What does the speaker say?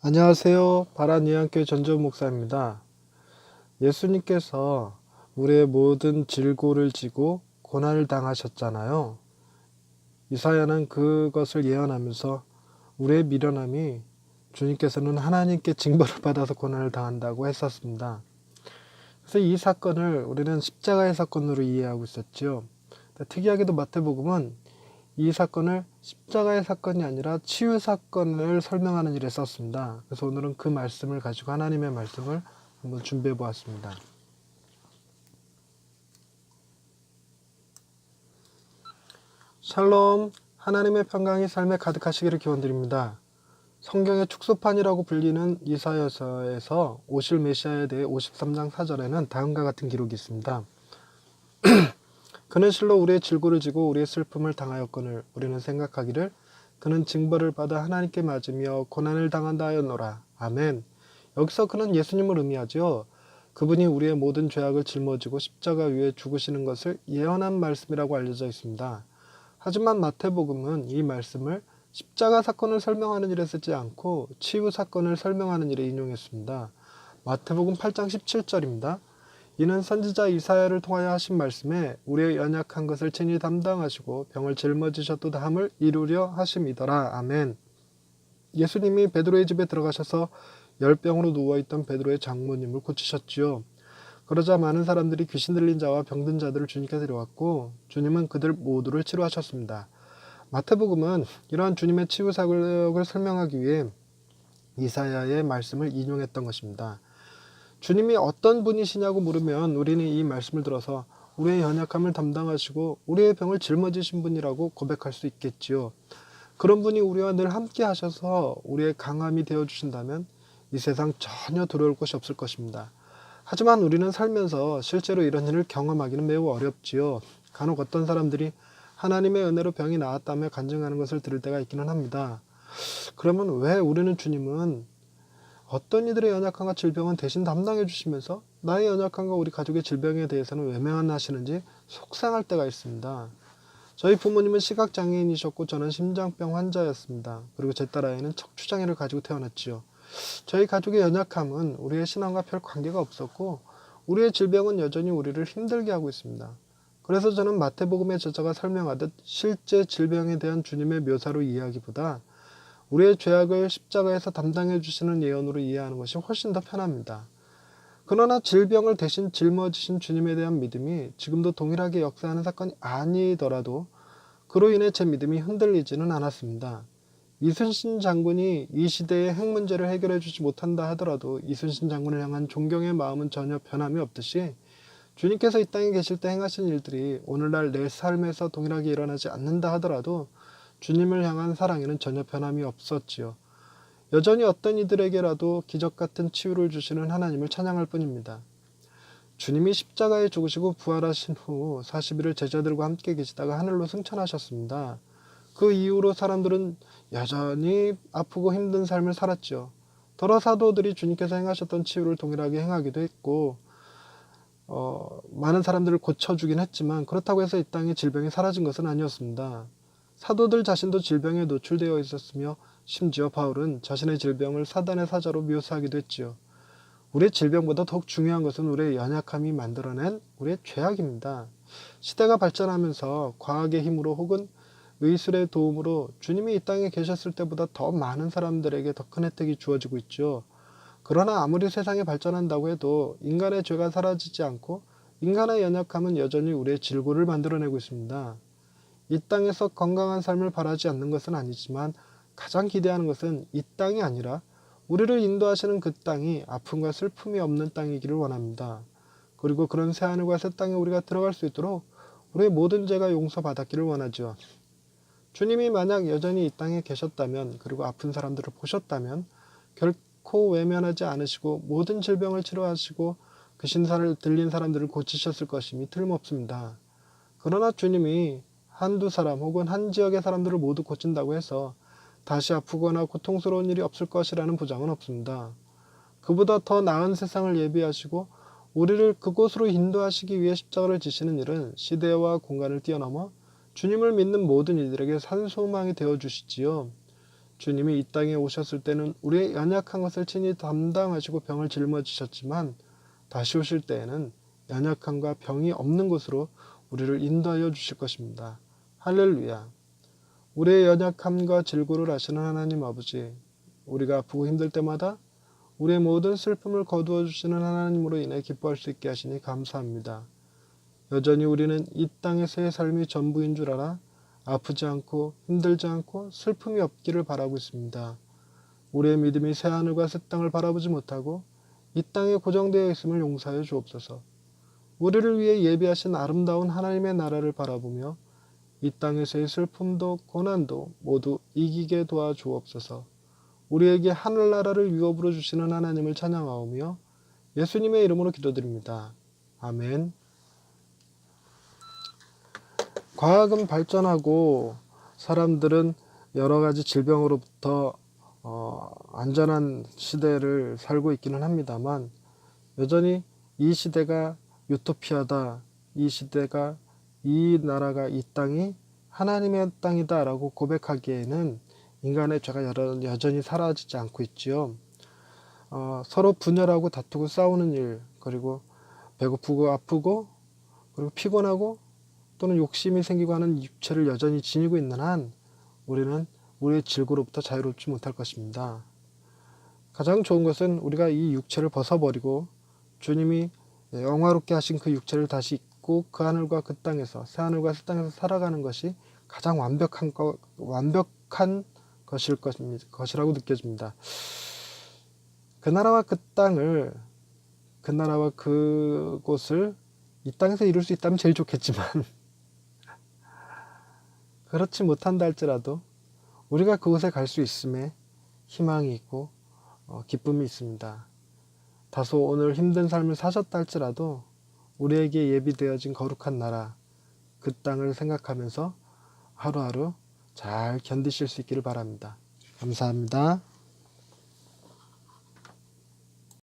안녕하세요. 바란이한교회 전재훈 목사입니다. 예수님께서 우리의 모든 질고를 지고 고난을 당하셨잖아요. 이사야는 그것을 예언하면서 우리의 미련함이 주님께서는 하나님께 징벌을 받아서 고난을 당한다고 했었습니다. 그래서 이 사건을 우리는 십자가의 사건으로 이해하고 있었죠. 특이하게도 마태복음은 이 사건을 십자가의 사건이 아니라 치유 사건을 설명하는 일에 썼습니다. 그래서 오늘은 그 말씀을 가지고 하나님의 말씀을 한번 준비해 보았습니다. 샬롬, 하나님의 평강이 삶에 가득하시기를 기원드립니다. 성경의 축소판이라고 불리는 이사야서에서 오실 메시아에 대해 53장 4절에는 다음과 같은 기록이 있습니다. 그는 실로 우리의 질고를 지고 우리의 슬픔을 당하였거늘 우리는 생각하기를 그는 징벌을 받아 하나님께 맞으며 고난을 당한다 하였노라. 아멘. 여기서 그는 예수님을 의미하죠. 그분이 우리의 모든 죄악을 짊어지고 십자가 위에 죽으시는 것을 예언한 말씀이라고 알려져 있습니다. 하지만 마태복음은 이 말씀을 십자가 사건을 설명하는 일에 쓰지 않고 치유 사건을 설명하는 일에 인용했습니다. 마태복음 8장 17절입니다. 이는 선지자 이사야를 통하여 하신 말씀에 우리의 연약한 것을 친히 담당하시고 병을 짊어지셨도다 함을 이루려 하심이더라. 아멘. 예수님이 베드로의 집에 들어가셔서 열병으로 누워있던 베드로의 장모님을 고치셨지요. 그러자 많은 사람들이 귀신 들린 자와 병든 자들을 주님께 데려왔고 주님은 그들 모두를 치료하셨습니다. 마태복음은 이러한 주님의 치유 사역을 설명하기 위해 이사야의 말씀을 인용했던 것입니다. 주님이 어떤 분이시냐고 물으면 우리는 이 말씀을 들어서 우리의 연약함을 담당하시고 우리의 병을 짊어지신 분이라고 고백할 수 있겠지요. 그런 분이 우리와 늘 함께 하셔서 우리의 강함이 되어주신다면 이 세상 전혀 두려울 것이 없을 것입니다. 하지만 우리는 살면서 실제로 이런 일을 경험하기는 매우 어렵지요. 간혹 어떤 사람들이 하나님의 은혜로 병이 나았다며 간증하는 것을 들을 때가 있기는 합니다. 그러면 왜 우리는 주님은 어떤 이들의 연약함과 질병은 대신 담당해 주시면서 나의 연약함과 우리 가족의 질병에 대해서는 외면하시는지 속상할 때가 있습니다. 저희 부모님은 시각장애인이셨고 저는 심장병 환자였습니다. 그리고 제 딸아이는 척추장애를 가지고 태어났지요. 저희 가족의 연약함은 우리의 신앙과 별 관계가 없었고 우리의 질병은 여전히 우리를 힘들게 하고 있습니다. 그래서 저는 마태복음의 저자가 설명하듯 실제 질병에 대한 주님의 묘사로 이해하기보다 우리의 죄악을 십자가에서 담당해 주시는 예언으로 이해하는 것이 훨씬 더 편합니다. 그러나 질병을 대신 짊어지신 주님에 대한 믿음이 지금도 동일하게 역사하는 사건이 아니더라도 그로 인해 제 믿음이 흔들리지는 않았습니다. 이순신 장군이 이 시대의 핵 문제를 해결해 주지 못한다 하더라도 이순신 장군을 향한 존경의 마음은 전혀 변함이 없듯이 주님께서 이 땅에 계실 때 행하신 일들이 오늘날 내 삶에서 동일하게 일어나지 않는다 하더라도 주님을 향한 사랑에는 전혀 변함이 없었지요. 여전히 어떤 이들에게라도 기적 같은 치유를 주시는 하나님을 찬양할 뿐입니다. 주님이 십자가에 죽으시고 부활하신 후 40일을 제자들과 함께 계시다가 하늘로 승천하셨습니다. 그 이후로 사람들은 여전히 아프고 힘든 삶을 살았죠. 더러 사도들이 주님께서 행하셨던 치유를 동일하게 행하기도 했고 많은 사람들을 고쳐주긴 했지만 그렇다고 해서 이 땅에 질병이 사라진 것은 아니었습니다. 사도들 자신도 질병에 노출되어 있었으며 심지어 바울은 자신의 질병을 사단의 사자로 묘사하기도 했지요. 우리의 질병보다 더욱 중요한 것은 우리의 연약함이 만들어낸 우리의 죄악입니다. 시대가 발전하면서 과학의 힘으로 혹은 의술의 도움으로 주님이 이 땅에 계셨을 때보다 더 많은 사람들에게 더 큰 혜택이 주어지고 있죠. 그러나 아무리 세상이 발전한다고 해도 인간의 죄가 사라지지 않고 인간의 연약함은 여전히 우리의 질고를 만들어내고 있습니다. 이 땅에서 건강한 삶을 바라지 않는 것은 아니지만 가장 기대하는 것은 이 땅이 아니라 우리를 인도하시는 그 땅이 아픔과 슬픔이 없는 땅이기를 원합니다. 그리고 그런 새하늘과 새 땅에 우리가 들어갈 수 있도록 우리의 모든 죄가 용서받았기를 원하죠. 주님이 만약 여전히 이 땅에 계셨다면 그리고 아픈 사람들을 보셨다면 결코 외면하지 않으시고 모든 질병을 치료하시고 그 신사를 들린 사람들을 고치셨을 것임이 틀림없습니다. 그러나 주님이 한두 사람 혹은 한 지역의 사람들을 모두 고친다고 해서 다시 아프거나 고통스러운 일이 없을 것이라는 보장은 없습니다. 그보다 더 나은 세상을 예비하시고 우리를 그곳으로 인도하시기 위해 십자가를 지시는 일은 시대와 공간을 뛰어넘어 주님을 믿는 모든 이들에게 산소망이 되어주시지요. 주님이 이 땅에 오셨을 때는 우리의 연약한 것을 친히 담당하시고 병을 짊어지셨지만 다시 오실 때에는 연약함과 병이 없는 곳으로 우리를 인도하여 주실 것입니다. 할렐루야. 우리의 연약함과 질고를 아시는 하나님 아버지, 우리가 아프고 힘들 때마다 우리의 모든 슬픔을 거두어 주시는 하나님으로 인해 기뻐할 수 있게 하시니 감사합니다. 여전히 우리는 이 땅에서의 삶이 전부인 줄 알아 아프지 않고 힘들지 않고 슬픔이 없기를 바라고 있습니다. 우리의 믿음이 새하늘과 새 땅을 바라보지 못하고 이 땅에 고정되어 있음을 용서하여 주옵소서. 우리를 위해 예비하신 아름다운 하나님의 나라를 바라보며 이 땅에서의 슬픔도 고난도 모두 이기게 도와주옵소서. 우리에게 하늘나라를 유업으로 주시는 하나님을 찬양하오며 예수님의 이름으로 기도드립니다. 아멘. 과학은 발전하고 사람들은 여러 가지 질병으로부터 안전한 시대를 살고 있기는 합니다만 여전히 이 시대가 유토피아다, 이 시대가 이 나라가 이 땅이 하나님의 땅이다 라고 고백하기에는 인간의 죄가 여전히 사라지지 않고 있지요. 서로 분열하고 다투고 싸우는 일, 그리고 배고프고 아프고 그리고 피곤하고 또는 욕심이 생기고 하는 육체를 여전히 지니고 있는 한 우리는 우리의 질고로부터 자유롭지 못할 것입니다. 가장 좋은 것은 우리가 이 육체를 벗어버리고 주님이 영화롭게 하신 그 육체를 다시 입고 그 하늘과 그 땅에서 새 하늘과 새 땅에서 살아가는 것이 가장 완벽한 것이라고 느껴집니다. 그 나라와 그 땅을, 그 나라와 그곳을 이 땅에서 이룰 수 있다면 제일 좋겠지만 그렇지 못한다 할지라도 우리가 그곳에 갈 수 있음에 희망이 있고 기쁨이 있습니다. 다소 오늘 힘든 삶을 사셨다 할지라도 우리에게 예비되어진 거룩한 나라, 그 땅을 생각하면서 하루하루 잘 견디실 수 있기를 바랍니다. 감사합니다.